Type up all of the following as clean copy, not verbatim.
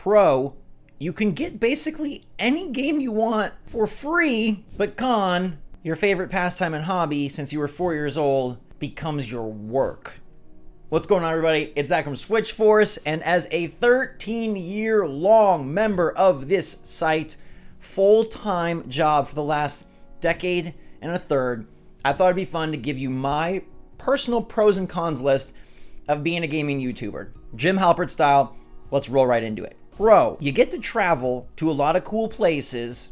Pro, you can get basically any game you want for free. But con, your favorite pastime and hobby since you were 4 years old becomes your work. What's going on, everybody? It's Zach from SwitchForce, and as a 13-year-long member of this site, full-time job for the last decade and a third, I thought it'd be fun to give you my personal pros and cons list of being a gaming YouTuber. Jim Halpert style, let's roll right into it. Pro, you get to travel to a lot of cool places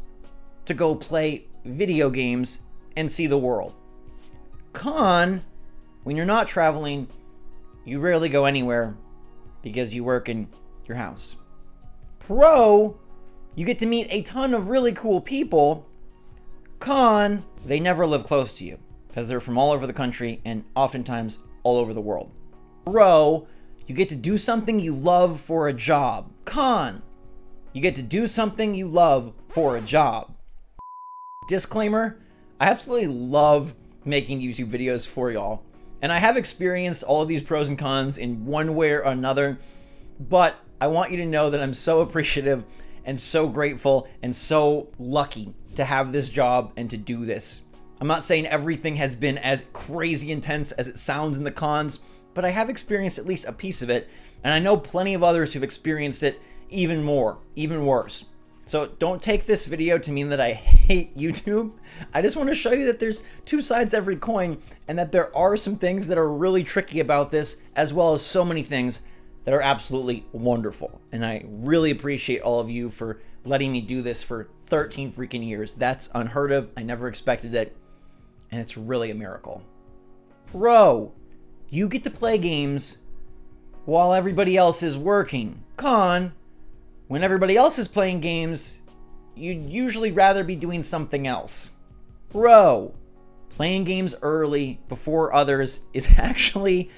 to go play video games and see the world. Con, when you're not traveling, you rarely go anywhere because you work in your house. Pro, you get to meet a ton of really cool people. Con, they never live close to you because they're from all over the country and oftentimes all over the world. Pro, you get to do something you love for a job. Con, you get to do something you love for a job. Disclaimer, I absolutely love making YouTube videos for y'all. And I have experienced all of these pros and cons in one way or another, but I want you to know that I'm so appreciative and so grateful and so lucky to have this job and to do this. I'm not saying everything has been as crazy intense as it sounds in the cons, but I have experienced at least a piece of it, and I know plenty of others who've experienced it even more, even worse. So don't take this video to mean that I hate YouTube. I just want to show you that there's two sides to every coin and that there are some things that are really tricky about this, as well as so many things that are absolutely wonderful. And I really appreciate all of you for letting me do this for 13 freaking years. That's unheard of. I never expected it. And it's really a miracle. Pro, you get to play games while everybody else is working. Con, when everybody else is playing games, you'd usually rather be doing something else. Pro, playing games early before others is actually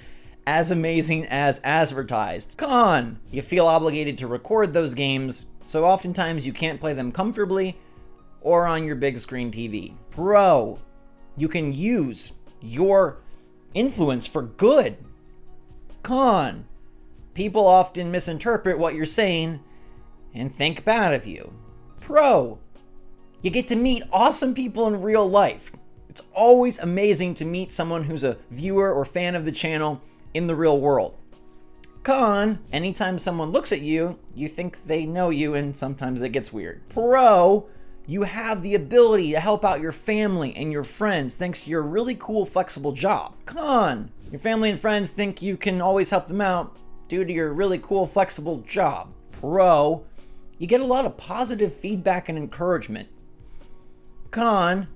as amazing as advertised. Con, you feel obligated to record those games, so oftentimes you can't play them comfortably or on your big screen TV. Pro, you can use your influence for good. Con, people often misinterpret what you're saying and think bad of you. Pro, you get to meet awesome people in real life. It's always amazing to meet someone who's a viewer or fan of the channel in the real world. Con, anytime someone looks at you, you think they know you, and sometimes it gets weird. Pro, you have the ability to help out your family and your friends thanks to your really cool, flexible job. Con, your family and friends think you can always help them out due to your really cool, flexible job. Pro, you get a lot of positive feedback and encouragement. Con,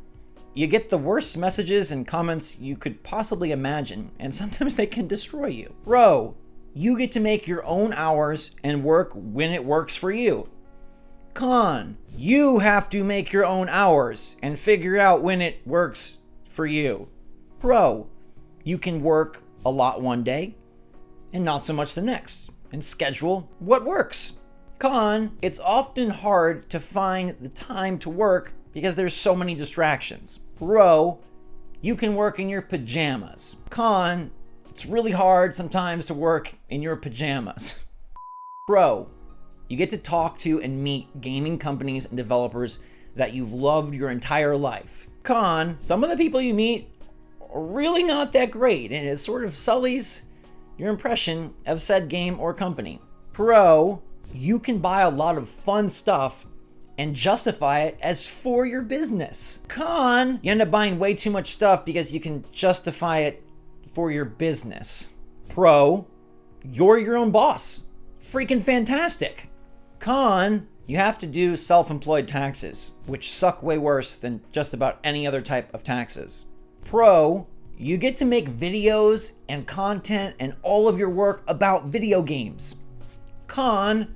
you get the worst messages and comments you could possibly imagine, and sometimes they can destroy you. Pro, you get to make your own hours and work when it works for you. Con, you have to make your own hours and figure out when it works for you. Pro, you can work a lot one day and not so much the next, and schedule what works. Con, it's often hard to find the time to work because there's so many distractions. Pro, you can work in your pajamas. Con, it's really hard sometimes to work in your pajamas. Pro, you get to talk to and meet gaming companies and developers that you've loved your entire life. Con, some of the people you meet are really not that great, and it sort of sullies your impression of said game or company. Pro, you can buy a lot of fun stuff and justify it as for your business. Con, you end up buying way too much stuff because you can justify it for your business. Pro, you're your own boss. Freaking fantastic. Con, you have to do self-employed taxes, which suck way worse than just about any other type of taxes. Pro, you get to make videos and content and all of your work about video games. Con,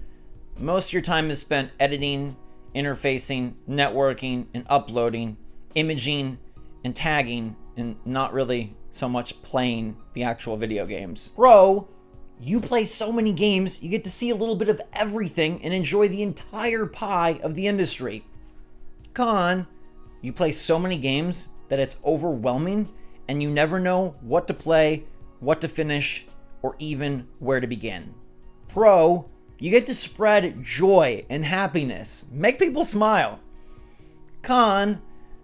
most of your time is spent editing, interfacing, networking, and uploading, imaging, and tagging, and not really so much playing the actual video games. Pro, you play so many games, you get to see a little bit of everything and enjoy the entire pie of the industry. Con, you play so many games that it's overwhelming and you never know what to play, what to finish, or even where to begin. Pro, You get to spread joy and happiness. Make people smile. Con,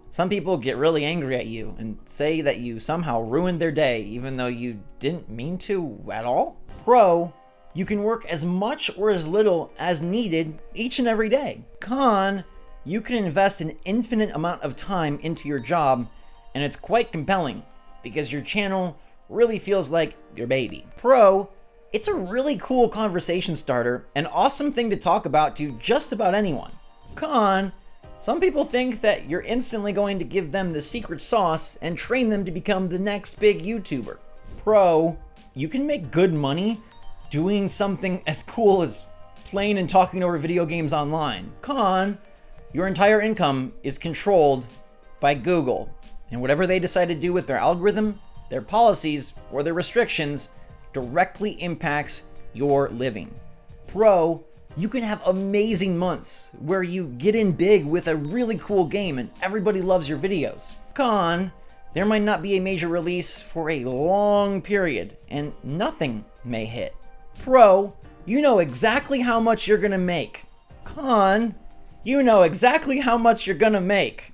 some people get really angry at you and say that you somehow ruined their day even though you didn't mean to at all. Pro, you can work as much or as little as needed each and every day. Con, you can invest an infinite amount of time into your job, and it's quite compelling because your channel really feels like your baby. Pro, it's a really cool conversation starter, an awesome thing to talk about to just about anyone. Con, some people think that you're instantly going to give them the secret sauce and train them to become the next big YouTuber. Pro, you can make good money doing something as cool as playing and talking over video games online. Con, your entire income is controlled by Google, and whatever they decide to do with their algorithm, their policies, or their restrictions directly impacts your living. Pro, you can have amazing months where you get in big with a really cool game and everybody loves your videos. Con, there might not be a major release for a long period and nothing may hit. Pro, you know exactly how much you're gonna make. Con, you know exactly how much you're gonna make.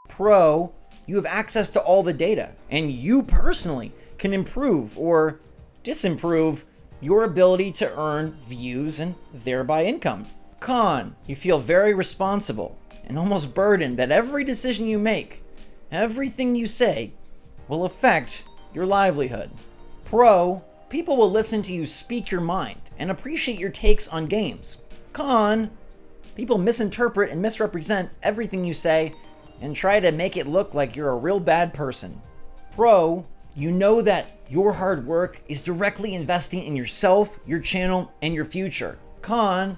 Pro, you have access to all the data and you personally can improve or disimprove your ability to earn views and thereby income. Con, you feel very responsible and almost burdened that every decision you make, everything you say, will affect your livelihood. Pro, people will listen to you speak your mind and appreciate your takes on games. Con, people misinterpret and misrepresent everything you say and try to make it look like you're a real bad person. Pro, you know that your hard work is directly investing in yourself, your channel, and your future. Con,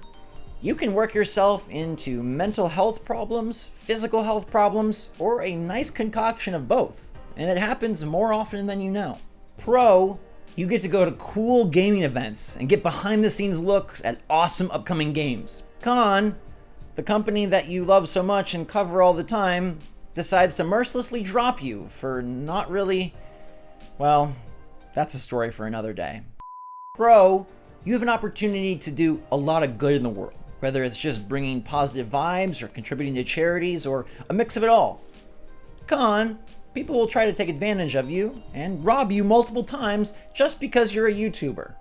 you can work yourself into mental health problems, physical health problems, or a nice concoction of both. And it happens more often than you know. Pro, you get to go to cool gaming events and get behind the scenes looks at awesome upcoming games. Con, the company that you love so much and cover all the time decides to mercilessly drop you for not really, well, that's a story for another day. Pro, you have an opportunity to do a lot of good in the world, whether it's just bringing positive vibes or contributing to charities or a mix of it all. Con, people will try to take advantage of you and rob you multiple times just because you're a YouTuber.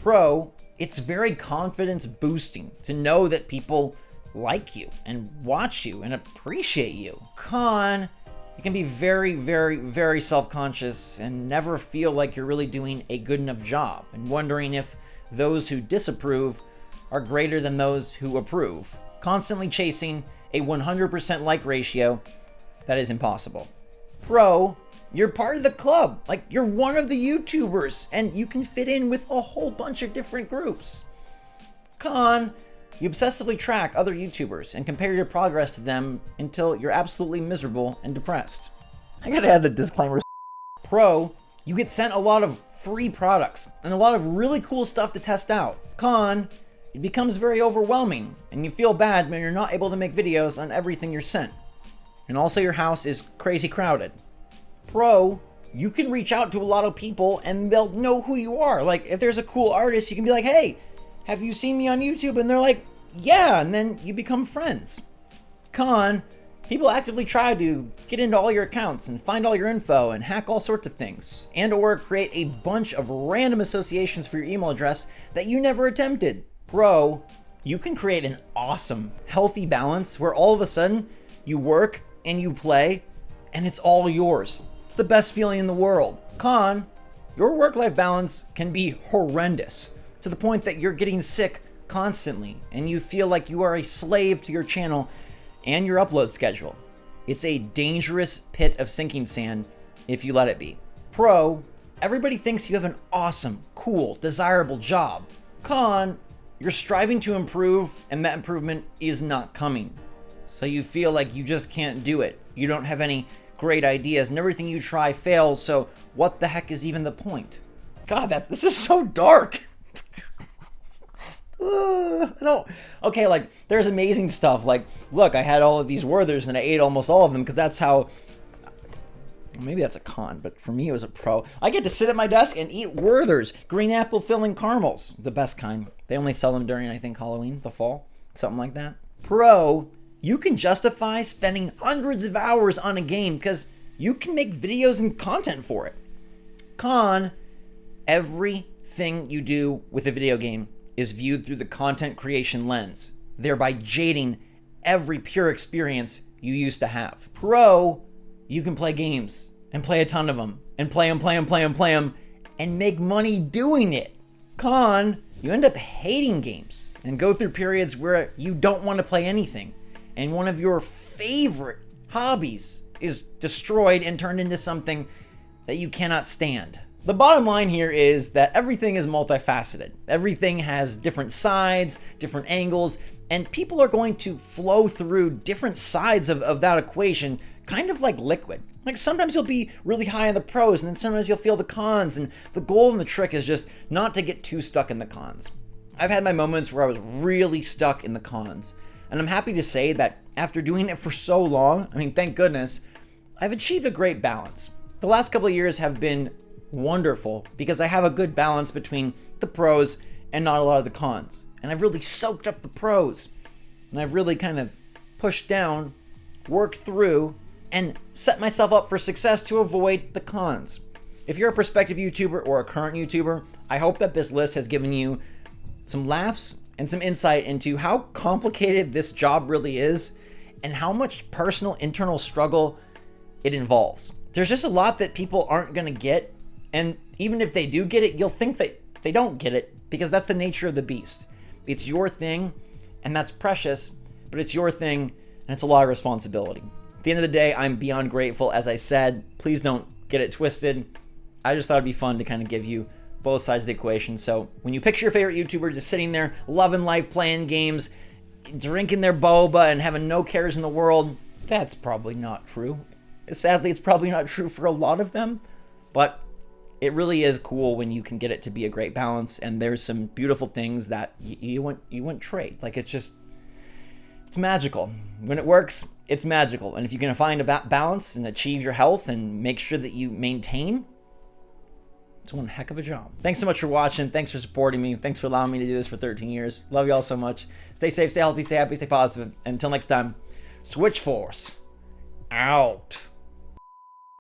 Pro, it's very confidence boosting to know that people like you and watch you and appreciate you. Con, you can be very, very, very self-conscious and never feel like you're really doing a good enough job and wondering if those who disapprove are greater than those who approve, constantly chasing a 100% like ratio that is impossible. Pro, you're part of the club, like you're one of the YouTubers and you can fit in with a whole bunch of different groups. Con, you obsessively track other YouTubers and compare your progress to them until you're absolutely miserable and depressed. I gotta add the disclaimer. Pro, you get sent a lot of free products and a lot of really cool stuff to test out. Con, it becomes very overwhelming and you feel bad when you're not able to make videos on everything you're sent. And also your house is crazy crowded. Pro, you can reach out to a lot of people and they'll know who you are. Like if there's a cool artist, you can be like, hey, have you seen me on YouTube? And they're like, yeah, and then you become friends. Con, people actively try to get into all your accounts and find all your info and hack all sorts of things, and or create a bunch of random associations for your email address that you never attempted. Pro, you can create an awesome, healthy balance where all of a sudden you work and you play and it's all yours. It's the best feeling in the world. Con, your work-life balance can be horrendous to the point that you're getting sick constantly and you feel like you are a slave to your channel and your upload schedule. It's a dangerous pit of sinking sand if you let it be. Pro, everybody thinks you have an awesome, cool, desirable job. Con, you're striving to improve and that improvement is not coming. So you feel like you just can't do it. You don't have any great ideas and everything you try fails, so what the heck is even the point? God, this is so dark. No. Okay, like, there's amazing stuff. Like, look, I had all of these Werthers and I ate almost all of them because that's how Maybe that's a con, but for me it was a pro. I get to sit at my desk and eat Werther's green apple filling caramels, the best kind. They only sell them during, I think, Halloween, the fall, something like that. Pro, you can justify spending hundreds of hours on a game because you can make videos and content for it. Con, everything you do with a video game is viewed through the content creation lens, thereby jading every pure experience you used to have. Pro, you can play games and play a ton of them and play them and make money doing it. Con, you end up hating games and go through periods where you don't want to play anything and one of your favorite hobbies is destroyed and turned into something that you cannot stand. The bottom line here is that everything is multifaceted. Everything has different sides, different angles, and people are going to flow through different sides of that equation, kind of like liquid. Like sometimes you'll be really high on the pros, and then sometimes you'll feel the cons, and the goal and the trick is just not to get too stuck in the cons. I've had my moments where I was really stuck in the cons, and I'm happy to say that after doing it for so long, I mean, thank goodness, I've achieved a great balance. The last couple of years have been wonderful because I have a good balance between the pros and not a lot of the cons. And I've really soaked up the pros, and I've really kind of pushed down, worked through, and set myself up for success to avoid the cons. If you're a prospective YouTuber or a current YouTuber, I hope that this list has given you some laughs and some insight into how complicated this job really is and how much personal internal struggle it involves. There's just a lot that people aren't going to get, and even if they do get it, you'll think that they don't get it because that's the nature of the beast. It's your thing, and that's precious, but it's your thing, and it's a lot of responsibility. At the end of the day, I'm beyond grateful. As I said, please don't get it twisted. I just thought it'd be fun to kind of give you both sides of the equation. So when you picture your favorite YouTuber just sitting there, loving life, playing games, drinking their boba, and having no cares in the world, that's probably not true. Sadly, it's probably not true for a lot of them, but it really is cool when you can get it to be a great balance, and there's some beautiful things that you wouldn't trade. Like, it's magical. When it works, it's magical. And if you can find a balance and achieve your health and make sure that you maintain, it's one heck of a job. Thanks so much for watching. Thanks for supporting me. Thanks for allowing me to do this for 13 years. Love you all so much. Stay safe, stay healthy, stay happy, stay positive. And until next time, SwitchForce out.